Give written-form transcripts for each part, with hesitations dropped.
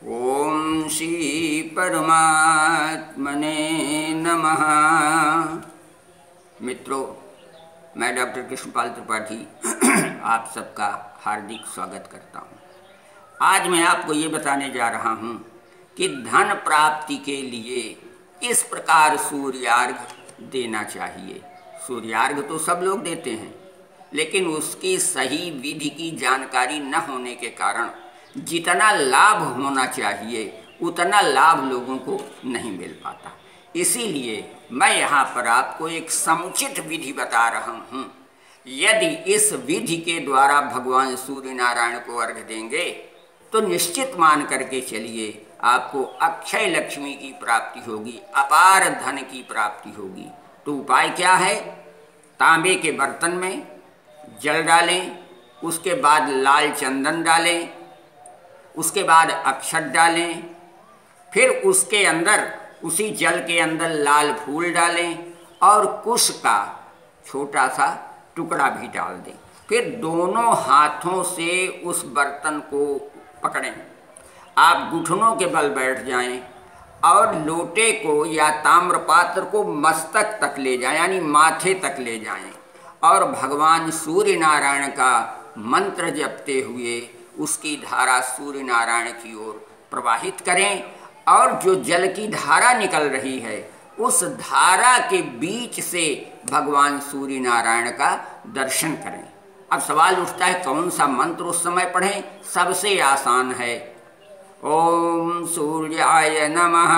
ओम श्री परमात्मने नमः। मित्रों, मैं डॉक्टर कृष्णपाल त्रिपाठी आप सबका हार्दिक स्वागत करता हूँ। आज मैं आपको ये बताने जा रहा हूँ कि धन प्राप्ति के लिए इस प्रकार सूर्यार्घ देना चाहिए। सूर्यार्घ तो सब लोग देते हैं, लेकिन उसकी सही विधि की जानकारी न होने के कारण जितना लाभ होना चाहिए उतना लाभ लोगों को नहीं मिल पाता। इसीलिए मैं यहाँ पर आपको एक समुचित विधि बता रहा हूँ। यदि इस विधि के द्वारा भगवान सूर्य नारायण को अर्घ देंगे तो निश्चित मान करके चलिए आपको अक्षय लक्ष्मी की प्राप्ति होगी, अपार धन की प्राप्ति होगी। तो उपाय क्या है? तांबे के बर्तन में जल डालें, उसके बाद लाल चंदन डालें, उसके बाद अक्षत डालें, फिर उसके अंदर उसी जल के अंदर लाल फूल डालें और कुश का छोटा सा टुकड़ा भी डाल दें। फिर दोनों हाथों से उस बर्तन को पकड़ें। आप घुटनों के बल बैठ जाएं और लोटे को या ताम्र पात्र को मस्तक तक ले जाएं, यानी माथे तक ले जाएं और भगवान सूर्य नारायण का मंत्र जपते हुए उसकी धारा सूर्य नारायण की ओर प्रवाहित करें और जो जल की धारा निकल रही है उस धारा के बीच से भगवान सूर्य नारायण का दर्शन करें। अब सवाल उठता है कौन सा मंत्र उस समय पढ़ें? सबसे आसान है ओम सूर्याय नमः,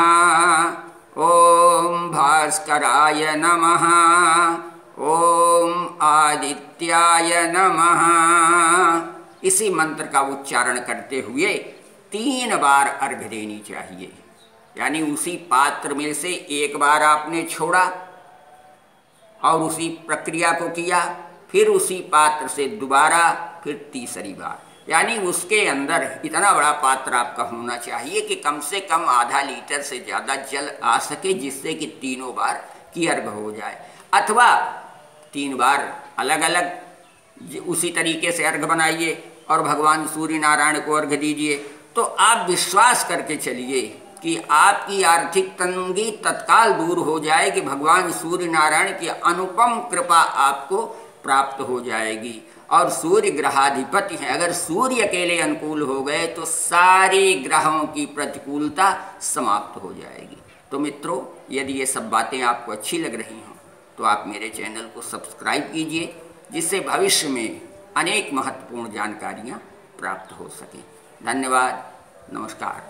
ओम भास्कराय नमः, ओम आदित्याय नमः। इसी मंत्र का उच्चारण करते हुए 3 बार अर्घ देनी चाहिए। यानी उसी पात्र में से एक बार आपने छोड़ा और उसी प्रक्रिया को किया, फिर उसी पात्र से दोबारा, फिर तीसरी बार। यानी उसके अंदर इतना बड़ा पात्र आपका होना चाहिए कि कम से कम आधा लीटर से ज़्यादा जल आ सके, जिससे कि तीनों बार की अर्घ हो जाए। अथवा 3 बार अलग अलग उसी तरीके से अर्घ बनाइए और भगवान सूर्य नारायण को अर्घ दीजिए। तो आप विश्वास करके चलिए कि आपकी आर्थिक तंगी तत्काल दूर हो जाएगी। भगवान सूर्य नारायण की अनुपम कृपा आपको प्राप्त हो जाएगी। और सूर्य ग्रहाधिपति हैं, अगर सूर्य अकेले अनुकूल हो गए तो सारे ग्रहों की प्रतिकूलता समाप्त हो जाएगी। तो मित्रों, यदि ये सब बातें आपको अच्छी लग रही हों तो आप मेरे चैनल को सब्सक्राइब कीजिए, जिससे भविष्य में अनेक महत्वपूर्ण जानकारियाँ प्राप्त हो सकें। धन्यवाद, नमस्कार।